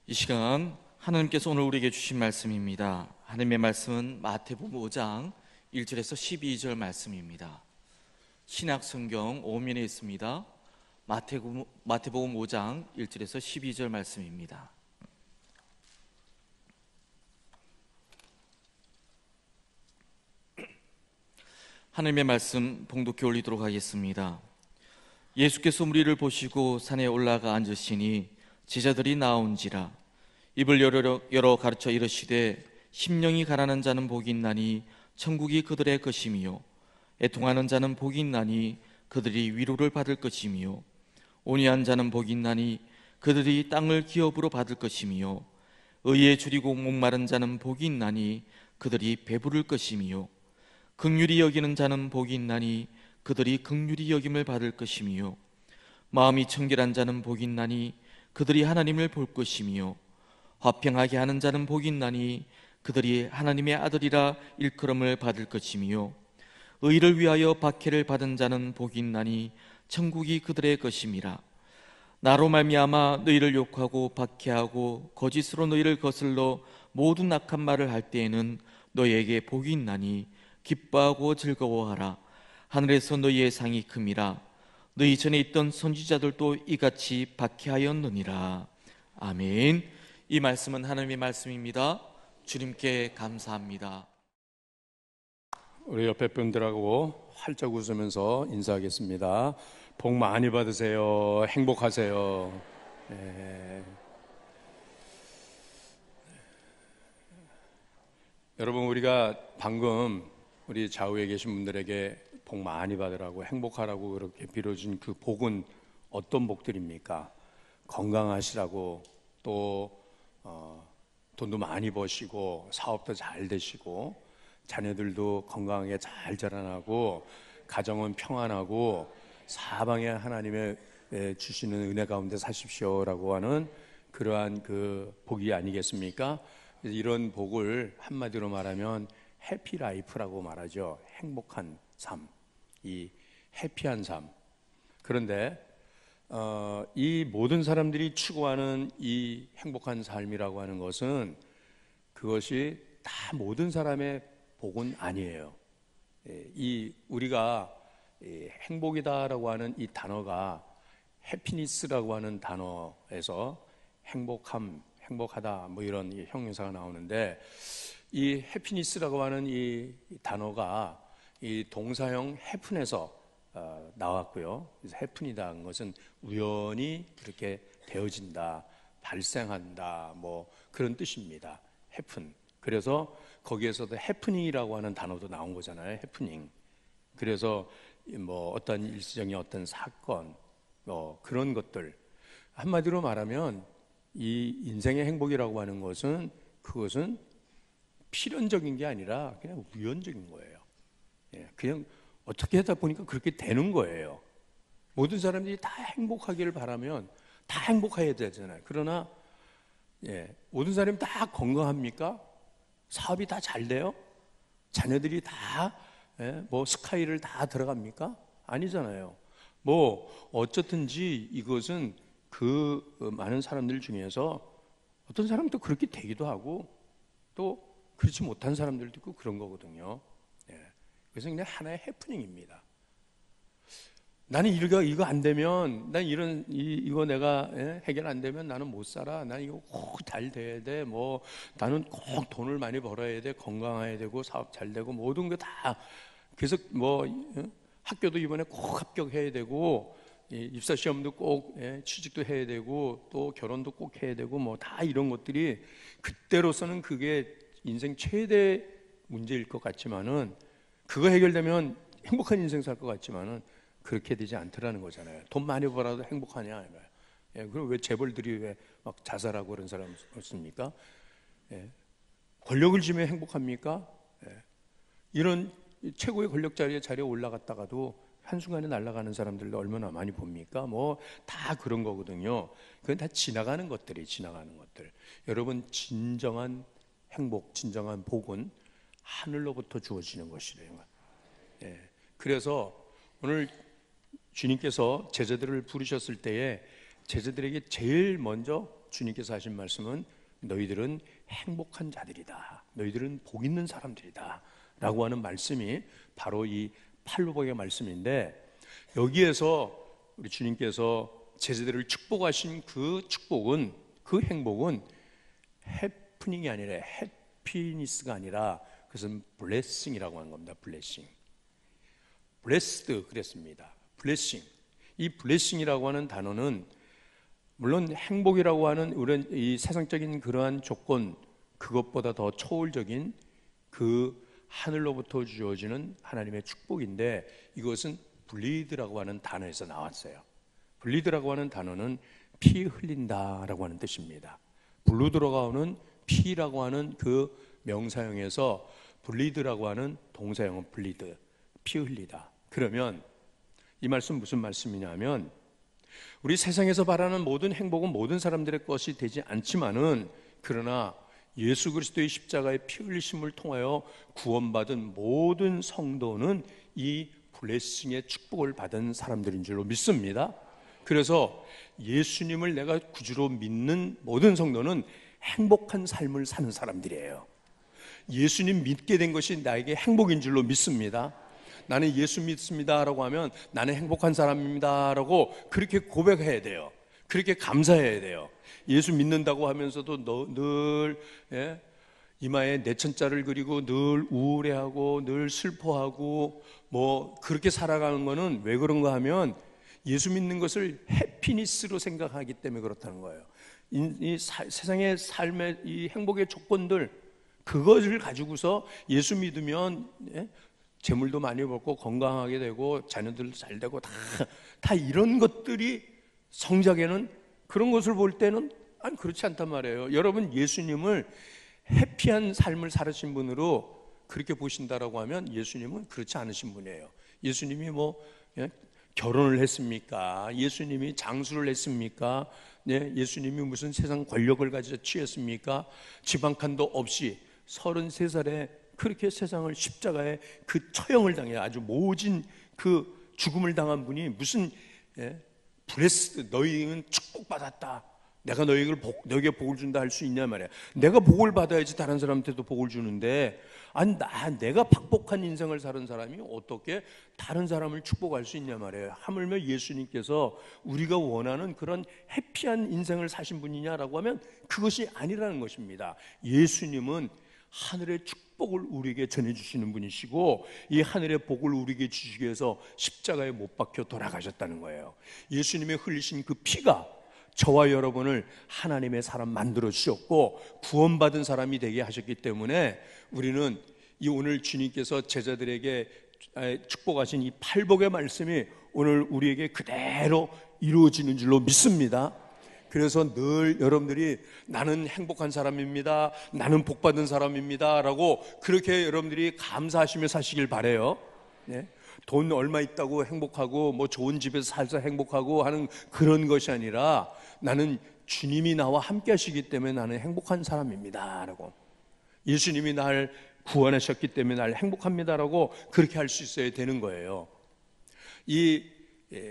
이 시간 하나님께서 오늘 우리에게 주신 말씀입니다. 하나님의 말씀은 마태복음 5장 1절에서 12절 말씀입니다. 신약성경 5면에 있습니다. 마태복음 5장 1절에서 12절 말씀입니다. 하나님의 말씀 봉독해 올리도록 하겠습니다. 예수께서 무리를 보시고 산에 올라가 앉으시니 제자들이 나온지라 입을 열어 가르쳐 이르시되 심령이 가난한 자는 복이 있나니 천국이 그들의 것이미요 애통하는 자는 복이 있나니 그들이 위로를 받을 것이미요 온유한 자는 복이 있나니 그들이 땅을 기업으로 받을 것이미요 의에 줄이고 목마른 자는 복이 있나니 그들이 배부를 것이미요 긍휼히 여기는 자는 복이 있나니 그들이 긍휼히 여김을 받을 것이미요 마음이 청결한 자는 복이 있나니 그들이 하나님을 볼 것이미요 화평하게 하는 자는 복이 있나니 그들이 하나님의 아들이라 일컬음을 받을 것이미요 의를 위하여 박해를 받은 자는 복이 있나니 천국이 그들의 것임이라. 나로 말미암아 너희를 욕하고 박해하고 거짓으로 너희를 거슬러 모든 악한 말을 할 때에는 너희에게 복이 있나니 기뻐하고 즐거워하라. 하늘에서 너희의 상이 큼이라. 너희 전에 있던 선지자들도 이같이 박해하였느니라. 아멘. 이 말씀은 하나님의 말씀입니다. 주님께 감사합니다. 우리 옆에 분들하고 활짝 웃으면서 인사하겠습니다. 복 많이 받으세요. 행복하세요. 네. 여러분, 우리가 방금 우리 좌우에 계신 분들에게 복 많이 받으라고 행복하라고 그렇게 빌어준 그 복은 어떤 복들입니까? 건강하시라고, 또 돈도 많이 버시고 사업도 잘 되시고 자녀들도 건강하게 잘 자라나고 가정은 평안하고 사방에 하나님의 주시는 은혜 가운데 사십시오라고 하는 그러한 그 복이 아니겠습니까? 이런 복을 한마디로 말하면 해피라이프라고 말하죠. 행복한 삶, 이 해피한 삶. 그런데 이 모든 사람들이 추구하는 이 행복한 삶이라고 하는 것은 그것이 다 모든 사람의 복은 아니에요. 이 우리가 행복이다라고 하는 이 단어가 해피니스라고 하는 단어에서 행복함, 행복하다 뭐 이런 형용사가 나오는데, 이 해피니스라고 하는 이 단어가 이 동사형 해픈에서 나왔고요. 그래서 해픈이다는 것은 우연히 그렇게 되어진다, 발생한다, 뭐 그런 뜻입니다. 해픈. 그래서 거기에서도 해프닝이라고 하는 단어도 나온 거잖아요. 해프닝. 그래서 뭐 어떤 일시적인 어떤 사건, 그런 것들, 한마디로 말하면 이 인생의 행복이라고 하는 것은 그것은 필연적인 게 아니라 그냥 우연적인 거예요. 그냥 어떻게 하다 보니까 그렇게 되는 거예요. 모든 사람들이 다 행복하기를 바라면 다 행복해야 되잖아요. 그러나 모든 사람이 다 건강합니까? 사업이 다 잘 돼요? 자녀들이 다 뭐 스카이를 다 들어갑니까? 아니잖아요. 뭐 어쨌든지 이것은 그 많은 사람들 중에서 어떤 사람도 그렇게 되기도 하고 또 그렇지 못한 사람들도 있고 그런 거거든요. 그래서 그냥 하나의 해프닝입니다. 나는 이거 안 되면, 난 이거 내가 해결 안 되면 나는 못 살아. 난 이거 꼭 잘 돼야 돼. 뭐 나는 꼭 돈을 많이 벌어야 돼. 건강해야 되고 사업 잘 되고 모든 거 다. 그래서 뭐 학교도 이번에 꼭 합격해야 되고 입사 시험도 꼭 취직도 해야 되고 또 결혼도 꼭 해야 되고 뭐 다 이런 것들이 그때로서는 그게 인생 최대 문제일 것 같지만은, 그거 해결되면 행복한 인생 살 것 같지만은 그렇게 되지 않더라는 거잖아요. 돈 많이 벌어도 행복하냐? 그럼 왜 재벌들이 왜 막 자살하고 그런 사람 없습니까? 권력을 쥐면 행복합니까? 이런 최고의 권력 자리에 올라갔다가도 한순간에 날아가는 사람들도 얼마나 많이 봅니까? 뭐 다 그런 거거든요. 그건 다 지나가는 것들이 지나가는 것들. 여러분, 진정한 행복, 진정한 복은 하늘로부터 주어지는 것이래요. 그래서 오늘 주님께서 제자들을 부르셨을 때에 제자들에게 제일 먼저 주님께서 하신 말씀은 너희들은 행복한 자들이다, 너희들은 복 있는 사람들이다 라고 하는 말씀이 바로 이 팔복의 말씀인데, 여기에서 우리 주님께서 제자들을 축복하신 그 축복은, 그 행복은 해프닝이 아니라 해피니스가 아니라 그것은 블레싱이라고 하는 겁니다. 블레싱. 블레스드 그랬습니다. 블레싱. 이 블레싱이라고 하는 단어는 물론 행복이라고 하는 우리 이 세상적인 그러한 조건, 그것보다 더 초월적인 그 하늘로부터 주어지는 하나님의 축복인데, 이것은 블리드라고 하는 단어에서 나왔어요. 블리드라고 하는 단어는 피 흘린다라고 하는 뜻입니다. 블루드라고 하는 피라고 하는 그 명사형에서 블리드라고 하는 동사형은 블리드, 피 흘리다. 그러면 이 말씀 무슨 말씀이냐면, 우리 세상에서 바라는 모든 행복은 모든 사람들의 것이 되지 않지만은, 그러나 예수 그리스도의 십자가의 피 흘리심을 통하여 구원받은 모든 성도는 이 블레싱의 축복을 받은 사람들인 줄로 믿습니다. 그래서 예수님을 내가 구주로 믿는 모든 성도는 행복한 삶을 사는 사람들이에요. 예수님 믿게 된 것이 나에게 행복인 줄로 믿습니다. 나는 예수 믿습니다라고 하면 나는 행복한 사람입니다라고 그렇게 고백해야 돼요. 그렇게 감사해야 돼요. 예수 믿는다고 하면서도 늘 이마에 내천자를 그리고 늘 우울해하고 늘 슬퍼하고 뭐 그렇게 살아가는 거는 왜 그런가 하면 예수 믿는 것을 해피니스로 생각하기 때문에 그렇다는 거예요. 세상의 삶의 이 행복의 조건들, 그것을 가지고서 예수 믿으면 재물도 많이 벌고 건강하게 되고 자녀들도 잘 되고 다 이런 것들이 성작에는, 그런 것을 볼 때는 아니 그렇지 않단 말이에요. 여러분 예수님을 해피한 삶을 살으신 분으로 그렇게 보신다라고 하면 예수님은 그렇지 않으신 분이에요. 예수님이 결혼을 했습니까? 예수님이 장수를 했습니까? 예수님이 무슨 세상 권력을 가지고 취했습니까? 집 한 칸도 없이 33살에 그렇게 세상을 십자가에 그 처형을 당해 아주 모진 그 죽음을 당한 분이 무슨 블레스드, 너희는 축복받았다, 내가 너에게 복을 준다 할 수 있냐 말이야. 내가 복을 받아야지 다른 사람한테도 복을 주는데, 아니 내가 박복한 인생을 사는 사람이 어떻게 다른 사람을 축복할 수 있냐 말이에요. 하물며 예수님께서 우리가 원하는 그런 해피한 인생을 사신 분이냐라고 하면 그것이 아니라는 것입니다. 예수님은 하늘의 축복을 우리에게 전해주시는 분이시고, 이 하늘의 복을 우리에게 주시기 위해서 십자가에 못 박혀 돌아가셨다는 거예요. 예수님의 흘리신 그 피가 저와 여러분을 하나님의 사람 만들어 주셨고 구원받은 사람이 되게 하셨기 때문에, 우리는 이 오늘 주님께서 제자들에게 축복하신 이 팔복의 말씀이 오늘 우리에게 그대로 이루어지는 줄로 믿습니다. 그래서 늘 여러분들이 나는 행복한 사람입니다, 나는 복받은 사람입니다 라고 그렇게 여러분들이 감사하시며 사시길 바라요. 돈 얼마 있다고 행복하고 뭐 좋은 집에서 살서 행복하고 하는 그런 것이 아니라, 나는 주님이 나와 함께 하시기 때문에 나는 행복한 사람입니다 라고, 예수님이 날 구원하셨기 때문에 날 행복합니다 라고 그렇게 할 수 있어야 되는 거예요. 이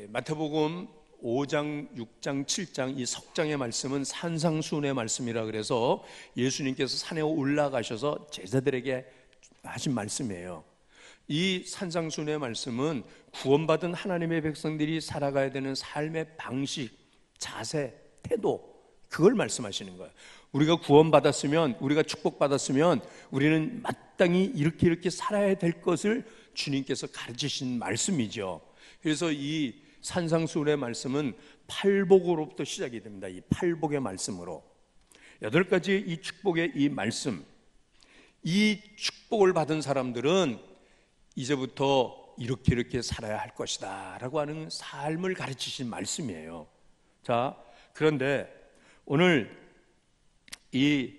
마태복음 5장, 6장, 7장 이 석장의 말씀은 산상수훈의 말씀이라 그래서 예수님께서 산에 올라가셔서 제자들에게 하신 말씀이에요. 이 산상수훈의 말씀은 구원받은 하나님의 백성들이 살아가야 되는 삶의 방식, 자세, 태도, 그걸 말씀하시는 거예요. 우리가 구원받았으면, 우리가 축복받았으면 우리는 마땅히 이렇게 살아야 될 것을 주님께서 가르치신 말씀이죠. 그래서 이 산상수훈의 말씀은 팔복으로부터 시작이 됩니다. 이 팔복의 말씀으로 8가지 이 축복의 이 말씀, 이 축복을 받은 사람들은 이제부터 이렇게 살아야 할 것이다 라고 하는 삶을 가르치신 말씀이에요. 자, 그런데 오늘 이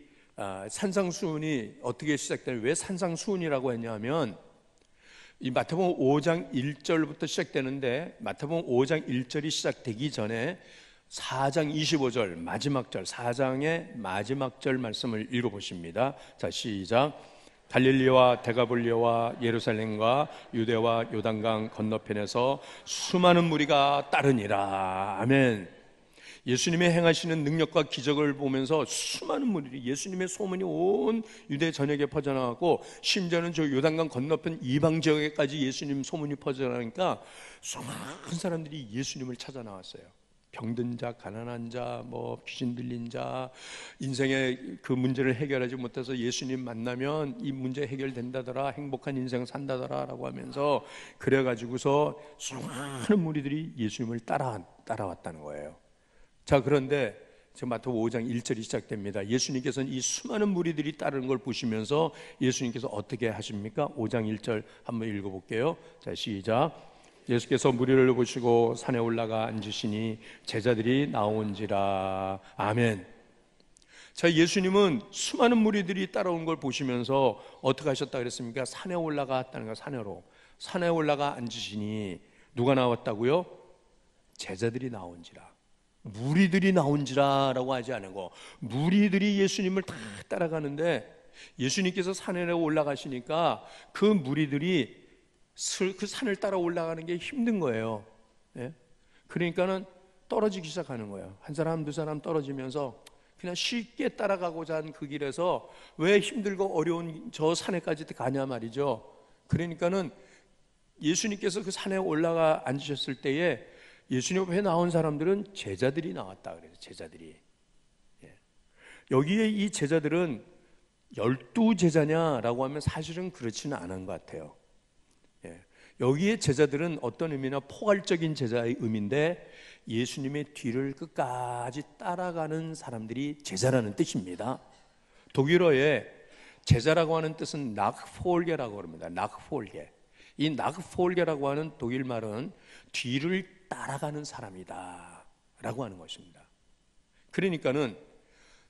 산상수훈이 어떻게 시작되냐, 왜 산상수훈이라고 했냐면, 이 마태복음 5장 1절부터 시작되는데, 마태복음 5장 1절이 시작되기 전에 4장 25절 마지막 절, 4장의 마지막 절 말씀을 읽어보십니다. 자, 시작. 갈릴리와 데가볼리오와 예루살렘과 유대와 요단강 건너편에서 수많은 무리가 따르니라. 아멘. 예수님의 행하시는 능력과 기적을 보면서 수많은 무리들이, 예수님의 소문이 온 유대 전역에 퍼져나가고 심지어는 저 요단강 건너편 이방 지역에까지 예수님 소문이 퍼져나가니까 수많은 사람들이 예수님을 찾아 나왔어요. 병든 자, 가난한 자, 뭐 귀신 들린 자, 인생의 그 문제를 해결하지 못해서 예수님 만나면 이 문제 해결된다더라, 행복한 인생 산다더라 라고 하면서 그래가지고서 수많은 무리들이 예수님을 따라왔다는 거예요. 자, 그런데 지금 마태복음 5장 1절이 시작됩니다. 예수님께서는 이 수많은 무리들이 따르는 걸 보시면서 예수님께서 어떻게 하십니까? 5장 1절 한번 읽어볼게요. 자, 시작. 예수께서 무리를 보시고 산에 올라가 앉으시니 제자들이 나온지라. 아멘. 자, 예수님은 수많은 무리들이 따라온 걸 보시면서 어떻게 하셨다 그랬습니까? 산에 올라갔다는 거예요. 산에 올라가 앉으시니 누가 나왔다고요? 제자들이 나온지라. 무리들이 나온지라 라고 하지 않고 무리들이 예수님을 다 따라가는데, 예수님께서 산에 올라가시니까 그 무리들이 그 산을 따라 올라가는 게 힘든 거예요. 예? 그러니까는 떨어지기 시작하는 거예요. 한 사람 두 사람 떨어지면서 그냥 쉽게 따라가고자 한 그 길에서 왜 힘들고 어려운 저 산에까지 가냐 말이죠. 그러니까는 예수님께서 그 산에 올라가 앉으셨을 때에 예수님 앞에 나온 사람들은 제자들이 나왔다 그래요. 제자들이. 예. 여기에 이 제자들은 12제자냐라고 하면 사실은 그렇지는 않은 것 같아요. 예. 여기에 제자들은 어떤 의미나 포괄적인 제자의 의미인데, 예수님의 뒤를 끝까지 따라가는 사람들이 제자라는 뜻입니다. 독일어에 제자라고 하는 뜻은 낙폴게라고 합니다. 낙폴게. 이 낙폴게라고 하는 독일 말은 뒤를 따라가는 사람이다 라고 하는 것입니다. 그러니까는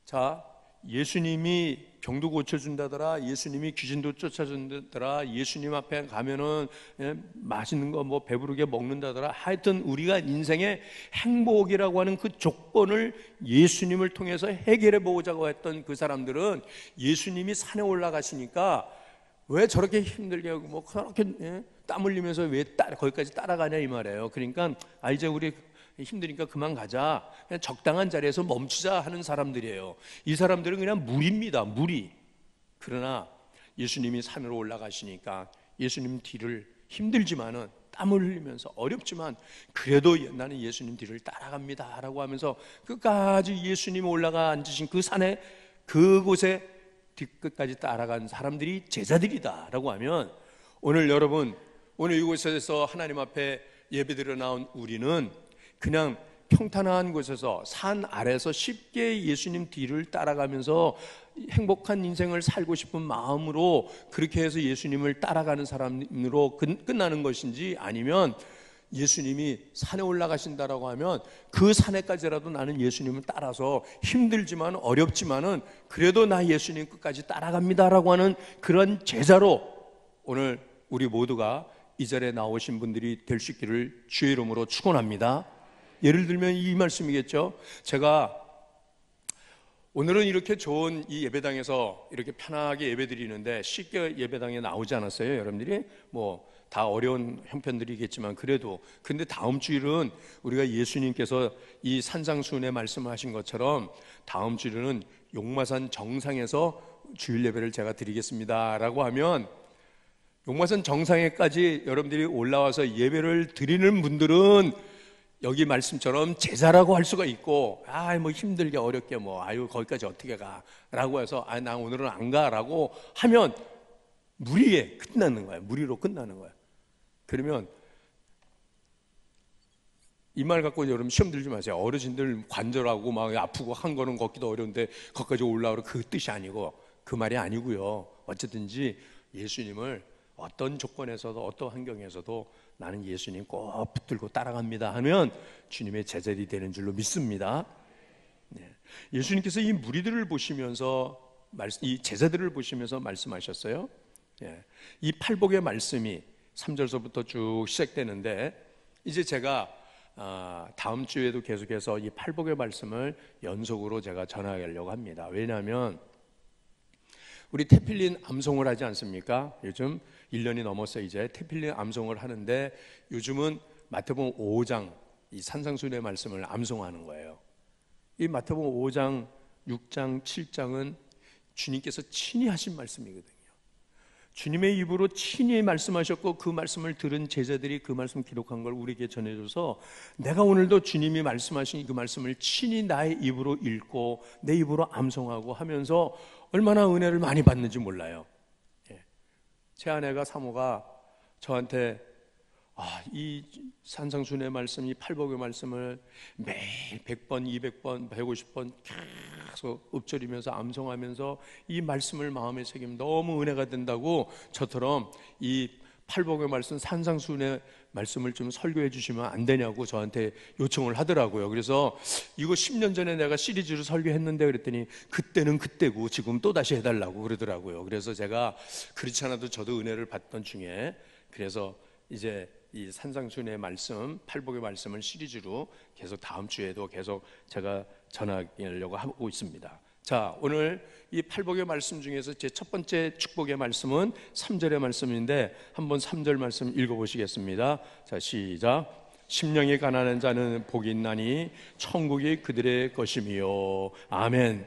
자, 예수님이 병도 고쳐준다더라, 예수님이 귀신도 쫓아준다더라, 예수님 앞에 가면은 맛있는 거 뭐 배부르게 먹는다더라, 하여튼 우리가 인생의 행복이라고 하는 그 조건을 예수님을 통해서 해결해 보고자 했던 그 사람들은 예수님이 산에 올라가시니까 왜 저렇게 힘들게 하고 뭐 그렇게 땀 흘리면서 왜 거기까지 따라가냐 이 말이에요. 그러니까 이제 우리 힘드니까 그만 가자, 그냥 적당한 자리에서 멈추자 하는 사람들이에요. 이 사람들은 그냥 무리입니다. 무리. 그러나 예수님이 산으로 올라가시니까 예수님 뒤를, 힘들지만은 땀을 흘리면서 어렵지만 그래도 나는 예수님 뒤를 따라갑니다 라고 하면서 끝까지 예수님이 올라가 앉으신 그 산에, 그곳에 뒤끝까지 따라간 사람들이 제자들이다 라고 하면, 오늘 여러분, 오늘 이곳에서 하나님 앞에 예배드려 나온 우리는 그냥 평탄한 곳에서 산 아래서 쉽게 예수님 뒤를 따라가면서 행복한 인생을 살고 싶은 마음으로 그렇게 해서 예수님을 따라가는 사람으로 끝나는 것인지, 아니면 예수님이 산에 올라가신다라고 하면 그 산에까지라도 나는 예수님을 따라서 힘들지만 어렵지만은 그래도 나 예수님 끝까지 따라갑니다라고 하는 그런 제자로 오늘 우리 모두가 이 자리에 나오신 분들이 될 수 있기를 주의 이름으로 축원합니다. 예를 들면 이 말씀이겠죠. 제가 오늘은 이렇게 좋은 이 예배당에서 이렇게 편하게 예배드리는데 쉽게 예배당에 나오지 않았어요. 여러분들이 뭐 다 어려운 형편들이겠지만 그래도. 근데 다음 주일은 우리가 예수님께서 이 산상수훈에 말씀하신 것처럼 다음 주일은 용마산 정상에서 주일 예배를 제가 드리겠습니다 라고 하면, 용마산 정상에까지 여러분들이 올라와서 예배를 드리는 분들은 여기 말씀처럼 제자라고 할 수가 있고, 뭐 힘들게 어렵게 거기까지 어떻게 가라고 해서 나 오늘은 안 가라고 하면 무리에 끝나는 거예요. 무리로 끝나는 거예요. 그러면 이 말 갖고 여러분 시험 들지 마세요. 어르신들 관절하고 막 아프고 한 거는 걷기도 어려운데 거기까지 올라오라, 그 뜻이 아니고, 그 말이 아니고요. 어쨌든지 예수님을 어떤 조건에서도 어떤 환경에서도 나는 예수님 꼭 붙들고 따라갑니다 하면 주님의 제자들이 되는 줄로 믿습니다. 예수님께서 이 무리들을 보시면서, 이 제자들을 보시면서 말씀하셨어요. 이 팔복의 말씀이 3절서부터 쭉 시작되는데, 이제 제가 다음 주에도 계속해서 이 팔복의 말씀을 연속으로 제가 전하려고 합니다. 왜냐하면 우리 테필린 암송을 하지 않습니까? 요즘 1년이 넘었어 이제 테필린 암송을 하는데, 요즘은 마태복음 5장 이 산상수훈의 말씀을 암송하는 거예요. 이 마태복음 5장, 6장, 7장은 주님께서 친히 하신 말씀이거든요. 주님의 입으로 친히 말씀하셨고 그 말씀을 들은 제자들이 그 말씀 기록한 걸 우리에게 전해줘서 내가 오늘도 주님이 말씀하신 그 말씀을 친히 나의 입으로 읽고 내 입으로 암송하고 하면서 얼마나 은혜를 많이 받는지 몰라요. 제 아내가 사모가 저한테 이 산상순의 말씀, 이 팔복의 말씀을 매일 100번, 200번, 150번 계속 읊조리면서 암송하면서 이 말씀을 마음에 새기면 너무 은혜가 된다고 저처럼 이 팔복의 말씀, 산상순의 말씀을 좀 설교해 주시면 안 되냐고 저한테 요청을 하더라고요. 그래서 이거 10년 전에 내가 시리즈로 설교했는데 그랬더니 그때는 그때고 지금 또다시 해달라고 그러더라고요. 그래서 제가 그렇지 않아도 저도 은혜를 받던 중에 그래서 이제 이 산상순의 말씀, 팔복의 말씀을 시리즈로 계속 다음 주에도 계속 제가 전하려고 하고 있습니다. 자, 오늘 이 팔복의 말씀 중에서 제 첫 번째 축복의 말씀은 3절의 말씀인데 한번 3절 말씀 읽어보시겠습니다. 자, 시작. 심령이 가난한 자는 복이 있나니 천국이 그들의 것이미요. 아멘.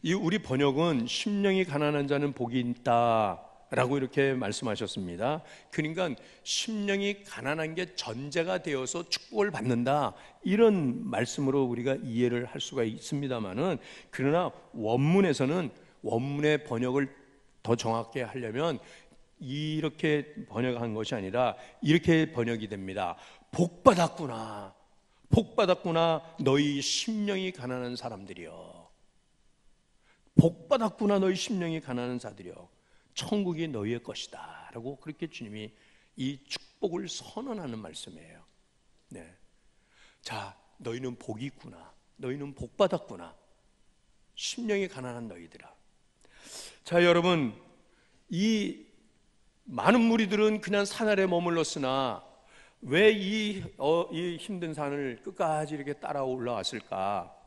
이 우리 번역은 심령이 가난한 자는 복이 있다 라고 이렇게 말씀하셨습니다. 그러니까 심령이 가난한 게 전제가 되어서 축복을 받는다, 이런 말씀으로 우리가 이해를 할 수가 있습니다만은, 그러나 원문에서는 원문의 번역을 더 정확하게 하려면 이렇게 번역한 것이 아니라 이렇게 번역이 됩니다. 복받았구나, 복받았구나 너희 심령이 가난한 사람들이여. 복받았구나 너희 심령이 가난한 자들이여, 천국이 너희의 것이다 라고 그렇게 주님이 이 축복을 선언하는 말씀이에요. 네. 자, 너희는 복이 있구나, 너희는 복받았구나, 심령이 가난한 너희들아. 자, 여러분, 이 많은 무리들은 그냥 산 아래 머물렀으나 왜 이 힘든 산을 끝까지 이렇게 따라 올라왔을까?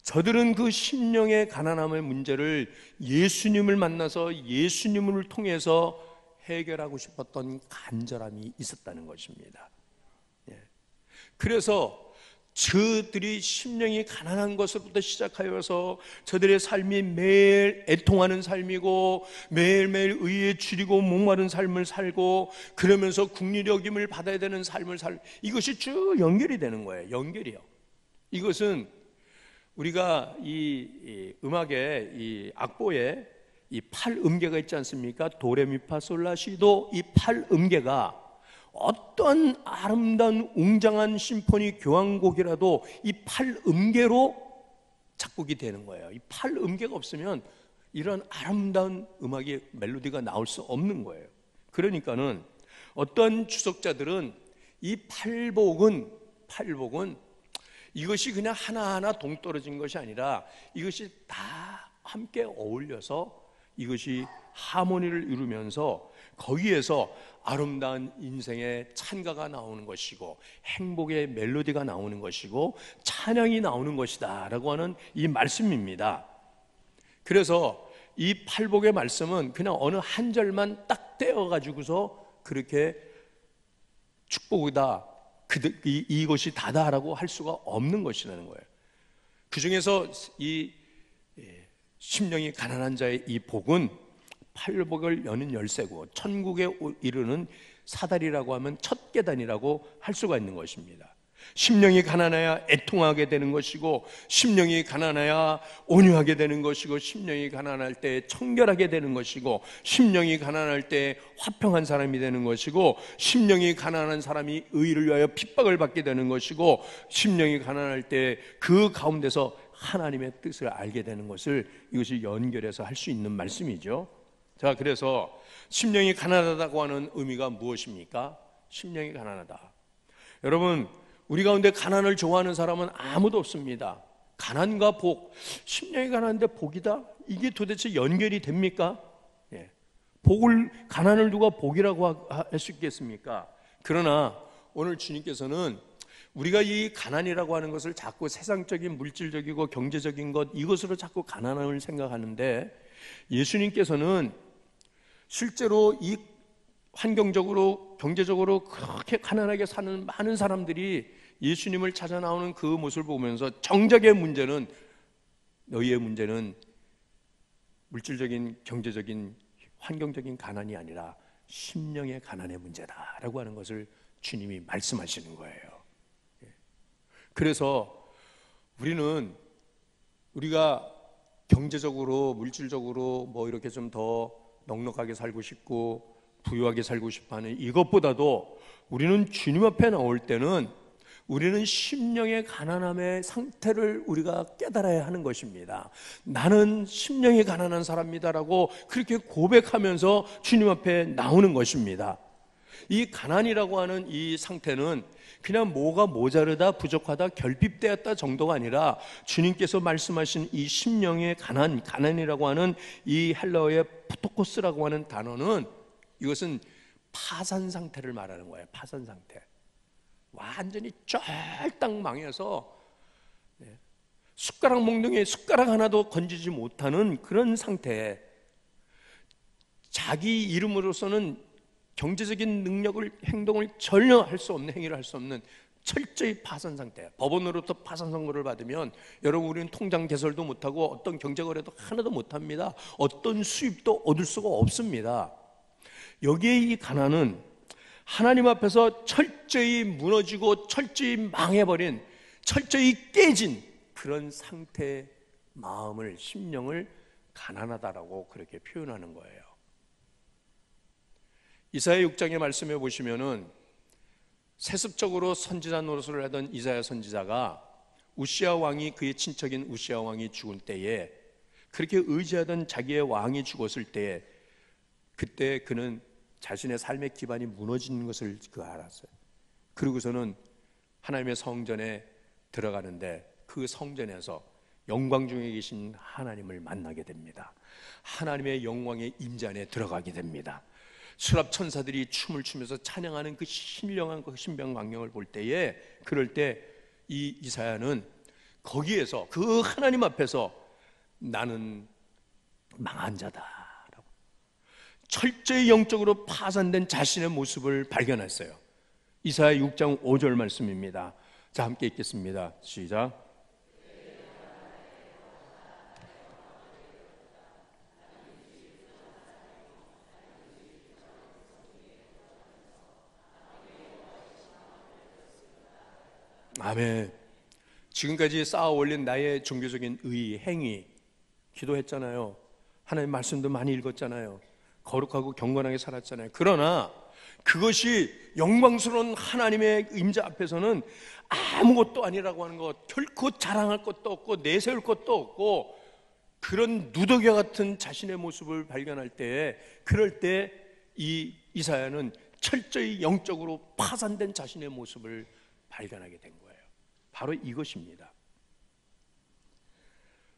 저들은 그 심령의 가난함의 문제를 예수님을 만나서 예수님을 통해서 해결하고 싶었던 간절함이 있었다는 것입니다. 그래서 저들이 심령이 가난한 것으로부터 시작하여서 저들의 삶이 매일 애통하는 삶이고 매일매일 의에 줄이고 목마른 삶을 살고 그러면서 국리의 여김을 받아야 되는 삶을 이것이 쭉 연결이 되는 거예요. 연결이요. 이것은 우리가 이 음악의 이 악보에 이 8음계가 있지 않습니까? 도레미파솔라시도 이 8음계가 어떤 아름다운 웅장한 심포니 교향곡이라도 이 8음계로 작곡이 되는 거예요. 이 8음계가 없으면 이런 아름다운 음악의 멜로디가 나올 수 없는 거예요. 그러니까는 어떤 주석자들은 이 팔복은 이것이 그냥 하나하나 동떨어진 것이 아니라 이것이 다 함께 어울려서 이것이 하모니를 이루면서 거기에서 아름다운 인생의 찬가가 나오는 것이고 행복의 멜로디가 나오는 것이고 찬양이 나오는 것이다 라고 하는 이 말씀입니다. 그래서 이 팔복의 말씀은 그냥 어느 한 절만 딱 떼어가지고서 그렇게 축복이다, 이것이 다다라고 할 수가 없는 것이라는 거예요. 그 중에서 이 심령이 가난한 자의 이 복은 팔복을 여는 열쇠고 천국에 이르는 사다리라고 하면 첫 계단이라고 할 수가 있는 것입니다. 심령이 가난해야 애통하게 되는 것이고 심령이 가난해야 온유하게 되는 것이고 심령이 가난할 때 청결하게 되는 것이고 심령이 가난할 때 화평한 사람이 되는 것이고 심령이 가난한 사람이 의를 위하여 핍박을 받게 되는 것이고 심령이 가난할 때 그 가운데서 하나님의 뜻을 알게 되는 것을 이것이 연결해서 할 수 있는 말씀이죠. 자, 그래서 심령이 가난하다고 하는 의미가 무엇입니까? 심령이 가난하다. 여러분, 우리 가운데 가난을 좋아하는 사람은 아무도 없습니다. 가난과 복, 심령이 가난한데 복이다? 이게 도대체 연결이 됩니까? 가난을 누가 복이라고 할 수 있겠습니까? 그러나 오늘 주님께서는 우리가 이 가난이라고 하는 것을 자꾸 세상적인 물질적이고 경제적인 것, 이것으로 자꾸 가난함을 생각하는데 예수님께서는 실제로 이 환경적으로 경제적으로 그렇게 가난하게 사는 많은 사람들이 예수님을 찾아 나오는 그 모습을 보면서 정작의 문제는, 너희의 문제는 물질적인, 경제적인, 환경적인 가난이 아니라 심령의 가난의 문제다라고 하는 것을 주님이 말씀하시는 거예요. 그래서 우리가 경제적으로, 물질적으로 뭐 이렇게 좀 더 넉넉하게 살고 싶고 부유하게 살고 싶어 하는 이것보다도 우리는 주님 앞에 나올 때는 우리는 심령의 가난함의 상태를 우리가 깨달아야 하는 것입니다. 나는 심령이 가난한 사람이다라고 그렇게 고백하면서 주님 앞에 나오는 것입니다. 이 가난이라고 하는 이 상태는 그냥 뭐가 모자르다, 부족하다, 결핍되었다 정도가 아니라 주님께서 말씀하신 이 심령의 가난이라고 하는 이 헬라어의 푸토코스라고 하는 단어는, 이것은 파산 상태를 말하는 거예요. 파산 상태. 완전히 쫄딱 망해서 숟가락 몽둥이에 숟가락 하나도 건지지 못하는 그런 상태. 자기 이름으로서는 경제적인 능력을, 행동을 전혀 할 수 없는, 행위를 할 수 없는 철저히 파산 상태. 법원으로부터 파산 선고를 받으면 여러분, 우리는 통장 개설도 못하고 어떤 경제 거래도 하나도 못합니다. 어떤 수입도 얻을 수가 없습니다. 여기에 이 가난은 하나님 앞에서 철저히 무너지고 철저히 망해버린, 철저히 깨진 그런 상태의 마음을, 심령을 가난하다라고 그렇게 표현하는 거예요. 이사야 6장의 말씀에 보시면은 세습적으로 선지자 노릇을 하던 이사야 선지자가 우시아 왕이, 그의 친척인 우시아 왕이 죽은 때에, 그렇게 의지하던 자기의 왕이 죽었을 때에, 그때 그는 자신의 삶의 기반이 무너진 것을 알았어요. 그러고서는 하나님의 성전에 들어가는데 그 성전에서 영광 중에 계신 하나님을 만나게 됩니다. 하나님의 영광의 임재 안에 들어가게 됩니다. 수랍 천사들이 춤을 추면서 찬양하는 그 신령한 그 신병광경을 볼 때에, 그럴 때 이 이사야는 거기에서, 그 하나님 앞에서 나는 망한 자다라고 철저히 영적으로 파산된 자신의 모습을 발견했어요. 이사야 6장 5절 말씀입니다. 자, 함께 읽겠습니다. 시작. 아멘. 지금까지 쌓아 올린 나의 종교적인 의, 행위, 기도했잖아요. 하나님 말씀도 많이 읽었잖아요. 거룩하고 경건하게 살았잖아요. 그러나 그것이 영광스러운 하나님의 임재 앞에서는 아무것도 아니라고 하는 것, 결코 자랑할 것도 없고 내세울 것도 없고, 그런 누더기와 같은 자신의 모습을 발견할 때에, 그럴 때 이 이사야는 철저히 영적으로 파산된 자신의 모습을 발견하게 된 거예요. 바로 이것입니다.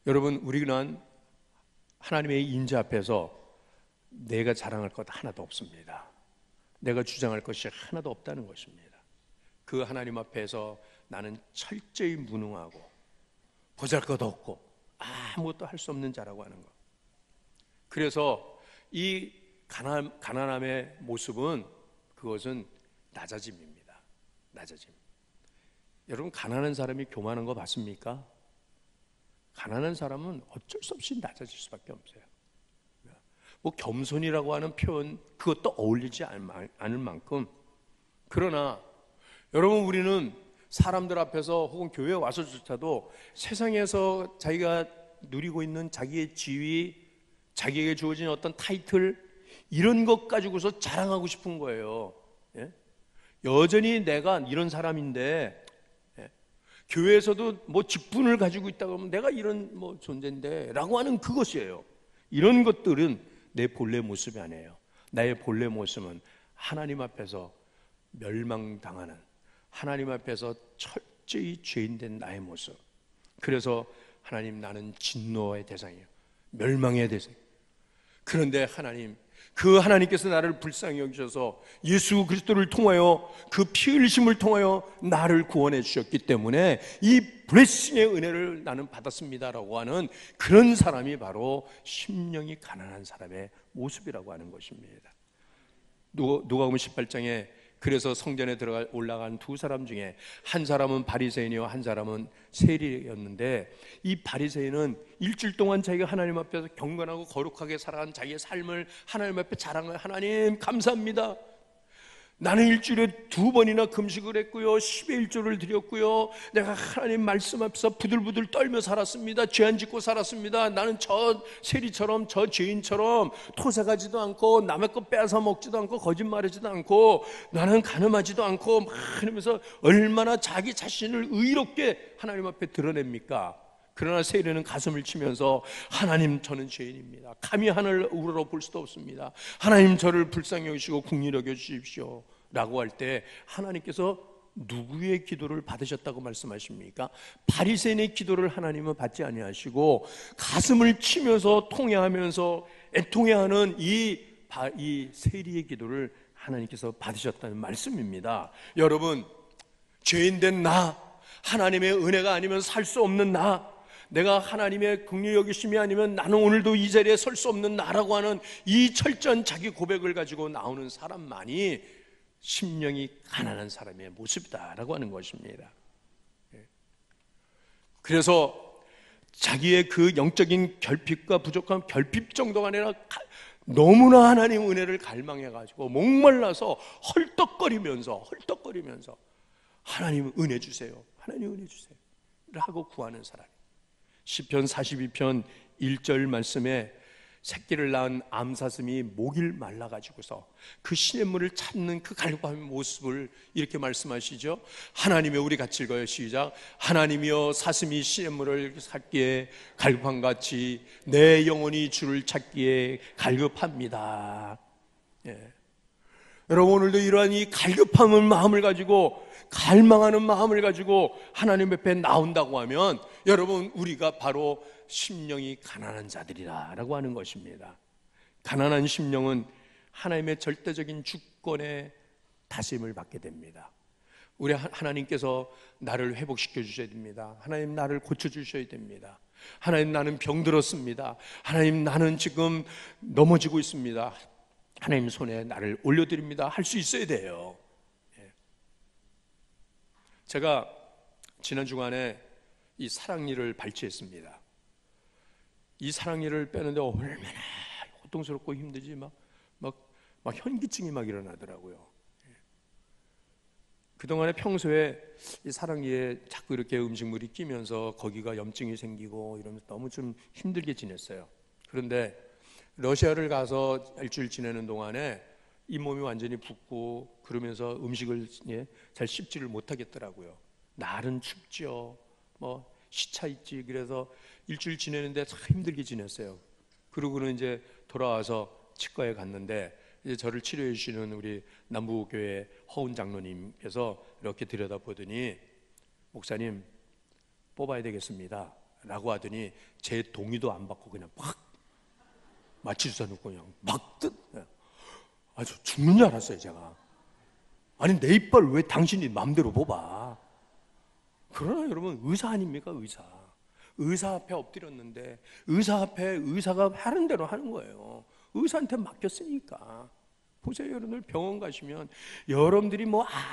여러분, 우리는 하나님의 임재 앞에서 내가 자랑할 것 하나도 없습니다. 내가 주장할 것이 하나도 없다는 것입니다. 그 하나님 앞에서 나는 철저히 무능하고 보잘것 없고 아무것도 할 수 없는 자라고 하는 것. 그래서 이 가난함의 모습은, 그것은 낮아짐입니다. 낮아짐. 여러분, 가난한 사람이 교만한 거 봤습니까? 가난한 사람은 어쩔 수 없이 낮아질 수밖에 없어요. 뭐 겸손이라고 하는 표현, 그것도 어울리지 않을 만큼. 그러나 여러분, 우리는 사람들 앞에서 혹은 교회에 와서조차도 세상에서 자기가 누리고 있는 자기의 지위, 자기에게 주어진 어떤 타이틀, 이런 것 가지고서 자랑하고 싶은 거예요. 예? 여전히 내가 이런 사람인데, 교회에서도 뭐 직분을 가지고 있다고 하면 내가 이런 뭐 존재인데 라고 하는 그것이에요. 이런 것들은 내 본래 모습이 아니에요. 나의 본래 모습은 하나님 앞에서 멸망당하는, 하나님 앞에서 철저히 죄인된 나의 모습. 그래서 하나님, 나는 진노의 대상이에요. 멸망의 대상. 그런데 하나님, 그 하나님께서 나를 불쌍히 여기셔서 예수 그리스도를 통하여, 그 피 흘리심을 통하여 나를 구원해 주셨기 때문에 이 블레싱의 은혜를 나는 받았습니다라고 하는 그런 사람이 바로 심령이 가난한 사람의 모습이라고 하는 것입니다. 누가복음 18장에 그래서 성전에 올라간 두 사람 중에 한 사람은 바리새인이요 한 사람은 세리였는데, 이 바리새인은 일주일 동안 자기가 하나님 앞에서 경건하고 거룩하게 살아간 자기의 삶을 하나님 앞에 자랑을, 하나님 감사합니다, 나는 일주일에 2번이나 금식을 했고요, 10의 1조를 드렸고요, 내가 하나님 말씀 앞에서 부들부들 떨며 살았습니다, 죄 안 짓고 살았습니다, 나는 저 세리처럼 저 죄인처럼 토색하지도 않고 남의 거 빼앗아 먹지도 않고 거짓말하지도 않고 나는 가늠하지도 않고 막 이러면서 얼마나 자기 자신을 의롭게 하나님 앞에 드러냅니까? 그러나 세리는 가슴을 치면서 하나님, 저는 죄인입니다, 감히 하늘을 우러러볼 수도 없습니다, 하나님 저를 불쌍히 여기시고 긍휼히 여겨 주십시오 라고 할 때 하나님께서 누구의 기도를 받으셨다고 말씀하십니까? 바리새인의 기도를 하나님은 받지 아니하시고 가슴을 치면서 통회하면서 애통해하는 이 세리의 기도를 하나님께서 받으셨다는 말씀입니다. 여러분, 죄인된 나, 하나님의 은혜가 아니면 살 수 없는 나, 내가 하나님의 긍휼히 여기심이 아니면 나는 오늘도 이 자리에 설 수 없는 나라고 하는 이 철저한 자기 고백을 가지고 나오는 사람만이 심령이 가난한 사람의 모습이다라고 하는 것입니다. 그래서 자기의 그 영적인 결핍과 부족한 결핍 정도가 아니라 너무나 하나님 은혜를 갈망해가지고 목말라서 헐떡거리면서 하나님 은혜 주세요, 하나님 은혜 주세요 라고 구하는 사람. 시편 42편 1절 말씀에 새끼를 낳은 암사슴이 목일 말라가지고서 그 시냇물을 찾는 그 갈급함의 모습을 이렇게 말씀하시죠. 하나님이여, 우리 같이 읽어요. 시작. 하나님이여, 사슴이 시냇물을 찾기에 갈급함같이 내 영혼이 주를 찾기에 갈급합니다. 예. 여러분, 오늘도 이러한 이 갈급함을 마음을 가지고, 갈망하는 마음을 가지고 하나님 앞에 나온다고 하면, 여러분, 우리가 바로 심령이 가난한 자들이라고 하는 것입니다. 가난한 심령은 하나님의 절대적인 주권의 다스림을 받게 됩니다. 우리 하나님께서 나를 회복시켜 주셔야 됩니다. 하나님, 나를 고쳐주셔야 됩니다. 하나님, 나는 병들었습니다. 하나님, 나는 지금 넘어지고 있습니다. 하나님 손에 나를 올려드립니다 할 수 있어야 돼요. 제가 지난 주간에 이 사랑니를 발치했습니다. 이 사랑니를 빼는데 얼마나 고통스럽고 힘들지, 막 현기증이 막 일어나더라고요. 그동안에 평소에 이 사랑니에 자꾸 이렇게 음식물이 끼면서 거기가 염증이 생기고 이러면서 너무 좀 힘들게 지냈어요. 그런데 러시아를 가서 일주일 지내는 동안에 잇몸이 완전히 붓고 그러면서 음식을 잘 씹지를 못하겠더라고요. 날은 춥죠, 시차 있지. 그래서 일주일 지내는데 참 힘들게 지냈어요. 그러고는 이제 돌아와서 치과에 갔는데, 이제 저를 치료해 주시는 우리 남부교회 허운 장로님께서 이렇게 들여다보더니, 목사님 뽑아야 되겠습니다 라고 하더니 제 동의도 안 받고 그냥 막 마취 주사 놓고 그냥 막 아주 죽는 줄 알았어요, 제가. 아니, 내 이빨 왜 당신이 마음대로 뽑아? 그러나 여러분, 의사 아닙니까? 의사 앞에 엎드렸는데 의사 앞에 의사가 하는 대로 하는 거예요. 의사한테 맡겼으니까. 보세요, 여러분들 병원 가시면 여러분들이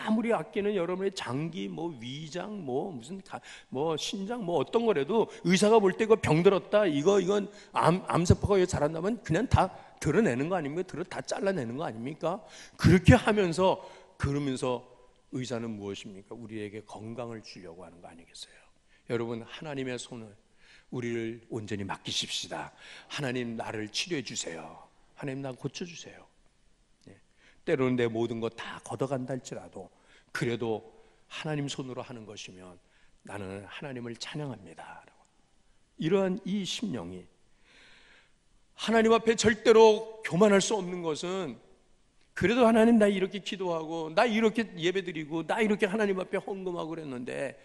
아무리 아끼는 여러분의 장기, 위장, 무슨 신장, 어떤 거라도 의사가 볼 때 이거 병들었다, 이건 암세포가 자란다면 그냥 다 드러내는 거 아닙니까? 다 잘라내는 거 아닙니까? 그렇게 하면서, 그러면서 의사는 무엇입니까? 우리에게 건강을 주려고 하는 거 아니겠어요? 여러분, 하나님의 손을 우리를 온전히 맡기십시다. 하나님, 나를 치료해 주세요. 하나님, 나 고쳐주세요. 때로는 내 모든 거 다 걷어간다 할지라도 그래도 하나님 손으로 하는 것이면 나는 하나님을 찬양합니다. 이러한 이 심령이, 하나님 앞에 절대로 교만할 수 없는 것은, 그래도 하나님, 나 이렇게 기도하고 나 이렇게 예배드리고 나 이렇게 하나님 앞에 헌금하고 그랬는데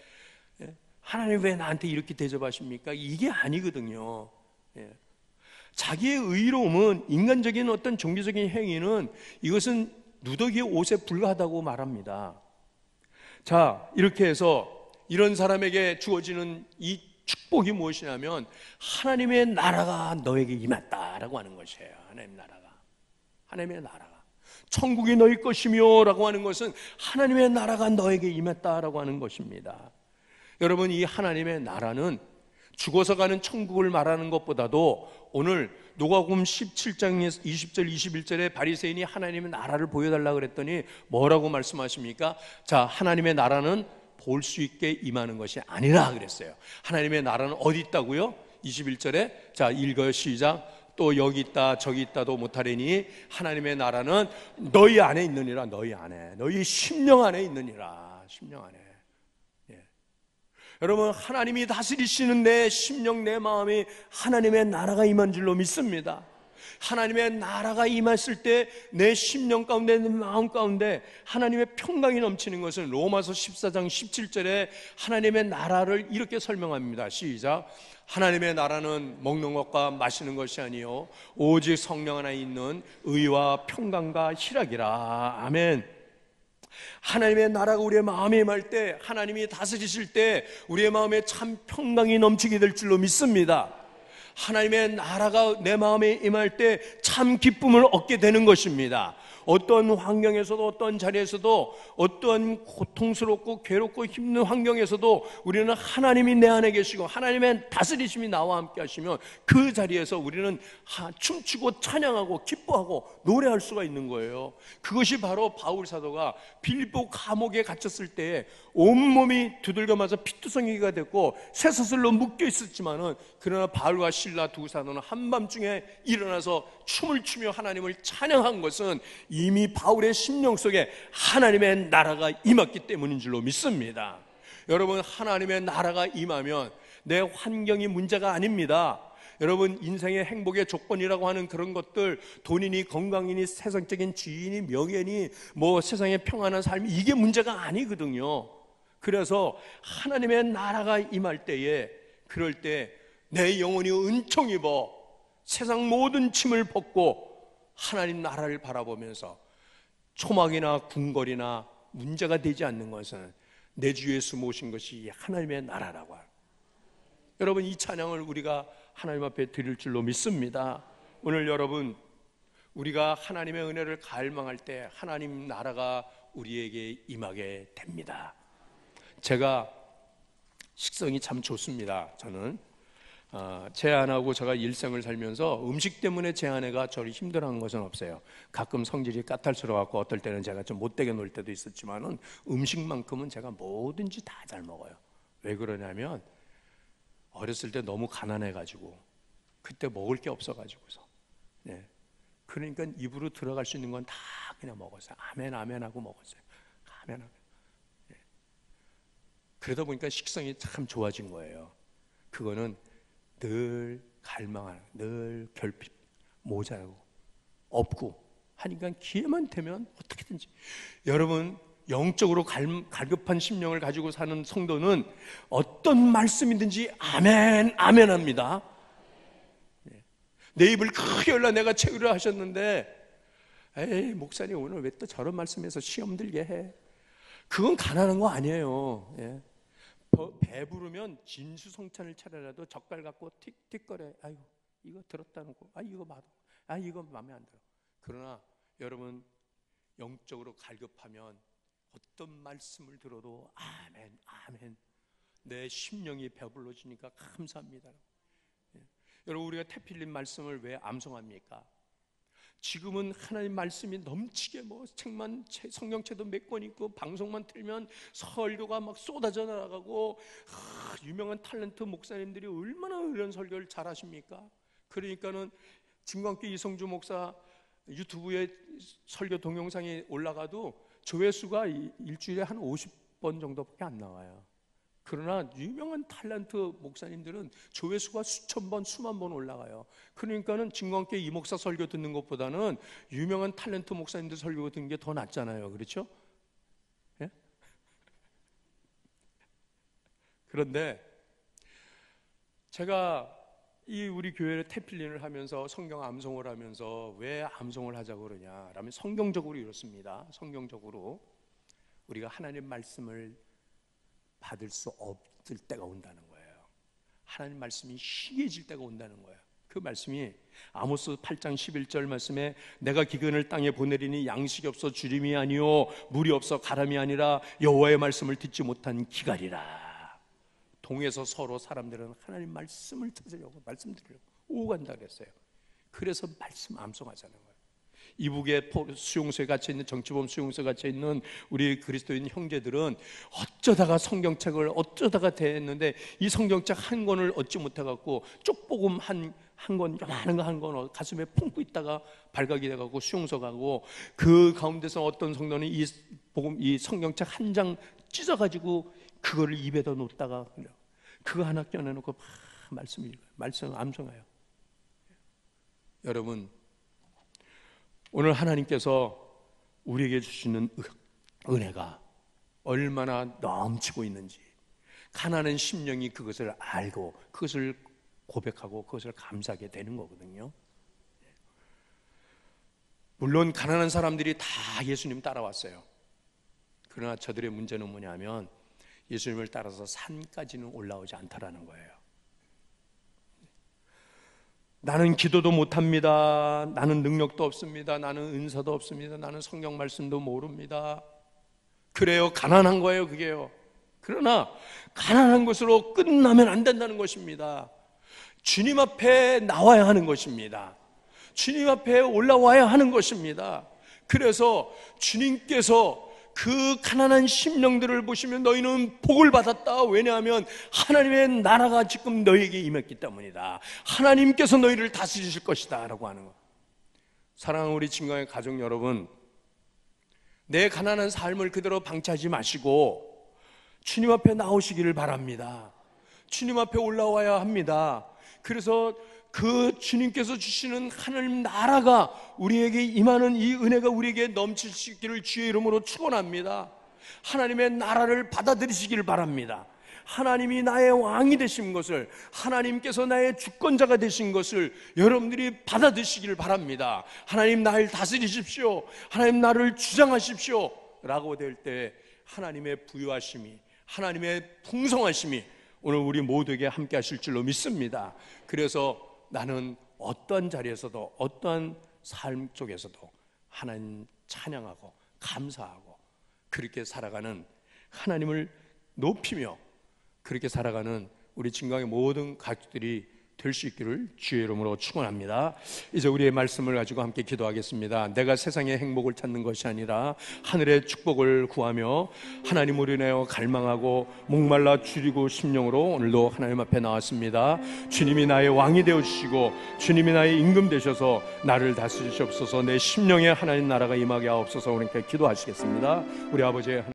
하나님 왜 나한테 이렇게 대접하십니까? 이게 아니거든요. 자기의 의로움은, 인간적인 어떤 종교적인 행위는, 이것은 누더기의 옷에 불과하다고 말합니다. 자, 이렇게 해서 이런 사람에게 주어지는 이 축복이 무엇이냐면, 하나님의 나라가 너에게 임했다라고 하는 것이에요. 하나님의 나라가. 천국이 너희 것이며 라고 하는 것은 하나님의 나라가 너에게 임했다라고 하는 것입니다. 여러분, 이 하나님의 나라는 죽어서 가는 천국을 말하는 것보다도 오늘 누가복음 17장 20절 21절에 바리새인이 하나님의 나라를 보여달라고 그랬더니 뭐라고 말씀하십니까? 자, 하나님의 나라는 볼 수 있게 임하는 것이 아니라 그랬어요. 하나님의 나라는 어디 있다고요? 21절에 자, 읽어요. 시작. 또 여기 있다 저기 있다도 못하리니 하나님의 나라는 너희 안에 있느니라. 너희 안에, 너희 심령 안에 있느니라. 심령 안에. 여러분, 하나님이 다스리시는 내 심령 내 마음이 하나님의 나라가 임한 줄로 믿습니다. 하나님의 나라가 임했을 때 내 심령 가운데 내 마음 가운데 하나님의 평강이 넘치는 것은 로마서 14장 17절에 하나님의 나라를 이렇게 설명합니다. 시작. 하나님의 나라는 먹는 것과 마시는 것이 아니요 오직 성령 안에 있는 의와 평강과 희락이라. 아멘. 하나님의 나라가 우리의 마음에 임할 때, 하나님이 다스리실 때 우리의 마음에 참 평강이 넘치게 될 줄로 믿습니다. 하나님의 나라가 내 마음에 임할 때 참 기쁨을 얻게 되는 것입니다. 어떤 환경에서도, 어떤 자리에서도, 어떤 고통스럽고 괴롭고 힘든 환경에서도 우리는 하나님이 내 안에 계시고 하나님의 다스리심이 나와 함께 하시면 그 자리에서 우리는 춤추고 찬양하고 기뻐하고 노래할 수가 있는 거예요. 그것이 바로 바울 사도가 빌립보 감옥에 갇혔을 때에 온몸이 두들겨 맞아 피투성이가 됐고 쇠사슬로 묶여 있었지만은, 그러나 바울과 실라 두 사도는 한밤중에 일어나서 춤을 추며 하나님을 찬양한 것은 이미 바울의 심령 속에 하나님의 나라가 임했기 때문인 줄로 믿습니다. 여러분, 하나님의 나라가 임하면 내 환경이 문제가 아닙니다. 여러분, 인생의 행복의 조건이라고 하는 그런 것들, 돈이니 건강이니 세상적인 지위니 명예니 뭐 세상의 평안한 삶이, 이게 문제가 아니거든요. 그래서 하나님의 나라가 임할 때에, 그럴 때 내 영혼이 은총 입어 세상 모든 짐을 벗고 하나님 나라를 바라보면서 초막이나 궁궐이나 문제가 되지 않는 것은 내 주 예수 모신 것이 하나님의 나라라고 합니다. 여러분, 이 찬양을 우리가 하나님 앞에 드릴 줄로 믿습니다. 오늘 여러분, 우리가 하나님의 은혜를 갈망할 때 하나님 나라가 우리에게 임하게 됩니다. 제가 식성이 참 좋습니다. 저는 제 아내하고 제가 일생을 살면서 음식 때문에 제 아내가 저를 힘들어하는 것은 없어요. 가끔 성질이 까탈스러워갖고 어떨 때는 제가 좀 못되게 놀 때도 있었지만은 음식만큼은 제가 뭐든지 다 잘 먹어요. 왜 그러냐면 어렸을 때 너무 가난해가지고 그때 먹을 게 없어가지고서, 그러니까 입으로 들어갈 수 있는 건 다 그냥 먹었어요. 아멘 아멘 하고 먹었어요. 아멘 아멘. 그러다 보니까 식성이 참 좋아진 거예요. 그거는 늘 갈망하는, 늘 결핍, 모자라고 없고 하니까 기회만 되면 어떻게든지. 여러분, 영적으로 갈급한 심령을 가지고 사는 성도는 어떤 말씀이든지 아멘 아멘 합니다. 내 입을 크게 열라 내가 채우려 하셨는데, 에이 목사님 오늘 왜 또 저런 말씀에서 시험 들게 해. 그건 가난한 거 아니에요. 배부르면 진수성찬을 차려라도 젓갈 갖고 틱틱거려. 아이고 이거 들었다는 거, 이거 맛, 이거 마음에 안 들어. 그러나 여러분, 영적으로 갈급하면 어떤 말씀을 들어도 아멘 아멘, 내 심령이 배불러지니까 감사합니다. 여러분, 우리가 태필린 말씀을 왜 암송합니까? 지금은 하나님 말씀이 넘치게 책만, 성경책도 몇 권 있고 방송만 틀면 설교가 막 쏟아져 나가고, 유명한 탤런트 목사님들이 얼마나 이런 설교를 잘 하십니까? 그러니까는 진광교 이성주 목사 유튜브에 설교 동영상이 올라가도 조회수가 일주일에 한 50번 정도밖에 안 나와요. 그러나 유명한 탤런트 목사님들은 조회수가 수천 번, 수만 번 올라가요. 그러니까는 진광교 이 목사 설교 듣는 것보다는 유명한 탤런트 목사님들 설교 듣는 게 더 낫잖아요. 그렇죠? 예? 그런데 제가 이 우리 교회를 태필린을 하면서 성경 암송을 하면서 왜 암송을 하자고 그러냐라면, 성경적으로 이렇습니다. 성경적으로 우리가 하나님 말씀을 받을 수 없을 때가 온다는 거예요. 하나님 말씀이 희해질 때가 온다는 거예요. 그 말씀이 아모스 8장 11절 말씀에 내가 기근을 땅에 보내리니 양식이 없어 주림이 아니요 물이 없어 가람이 아니라 여호와의 말씀을 듣지 못한 기갈이라. 동에서 서로 사람들은 하나님 말씀을 찾으려고 말씀드리려고 오고 간다 그랬어요. 그래서 말씀 암송하자는 거예요. 이북에 수용소에 갇혀있는, 정치범 수용소에 갇혀있는 우리 그리스도인 형제들은 어쩌다가 성경책을 어쩌다가 대했는데 이 성경책 한 권을 얻지 못해갖고 쪽복음 한 권, 요만한 거 한 권 가슴에 품고 있다가 발각이 돼갖고 수용소 가고, 그 가운데서 어떤 성도는 이 성경책 한 장 찢어가지고 그거를 입에다 놓다가 그거 하나 껴내놓고 말씀 읽어요. 말씀 암송해요. 여러분, 오늘 하나님께서 우리에게 주시는 은혜가 얼마나 넘치고 있는지 가난한 심령이 그것을 알고 그것을 고백하고 그것을 감사하게 되는 거거든요. 물론 가난한 사람들이 다 예수님 따라왔어요. 그러나 저들의 문제는 뭐냐면 예수님을 따라서 산까지는 올라오지 않다라는 거예요. 나는 기도도 못합니다. 나는 능력도 없습니다. 나는 은사도 없습니다. 나는 성경 말씀도 모릅니다. 그래요. 가난한 거예요. 그게요. 그러나 가난한 것으로 끝나면 안 된다는 것입니다. 주님 앞에 나와야 하는 것입니다. 주님 앞에 올라와야 하는 것입니다. 그래서 주님께서 그 가난한 심령들을 보시면 너희는 복을 받았다. 왜냐하면 하나님의 나라가 지금 너희에게 임했기 때문이다. 하나님께서 너희를 다스리실 것이다 라고 하는 것. 사랑하는 우리 진강의 가족 여러분, 내 가난한 삶을 그대로 방치하지 마시고 주님 앞에 나오시기를 바랍니다. 주님 앞에 올라와야 합니다. 그래서 그 주님께서 주시는 하나님 나라가 우리에게 임하는 이 은혜가 우리에게 넘치시기를 주의 이름으로 축원합니다. 하나님의 나라를 받아들이시기를 바랍니다. 하나님이 나의 왕이 되신 것을, 하나님께서 나의 주권자가 되신 것을 여러분들이 받아들이시기를 바랍니다. 하나님 나를 다스리십시오. 하나님 나를 주장하십시오 라고 될 때 하나님의 부유하심이, 하나님의 풍성하심이 오늘 우리 모두에게 함께 하실 줄로 믿습니다. 그래서 나는 어떠한 자리에서도 어떠한 삶 속에서도 하나님 찬양하고 감사하고 그렇게 살아가는, 하나님을 높이며 그렇게 살아가는 우리 진강의 모든 가족들이 될 수 있기를 주의 이름으로 축원합니다. 이제 우리의 말씀을 가지고 함께 기도하겠습니다. 내가 세상의 행복을 찾는 것이 아니라 하늘의 축복을 구하며 하나님을 인하여 갈망하고 목말라 줄이고 심령으로 오늘도 하나님 앞에 나왔습니다. 주님이 나의 왕이 되어주시고 주님이 나의 임금 되셔서 나를 다스리시옵소서. 내 심령에 하나님 나라가 임하게 하옵소서. 우리께 기도하시겠습니다. 우리 아버지 하나님,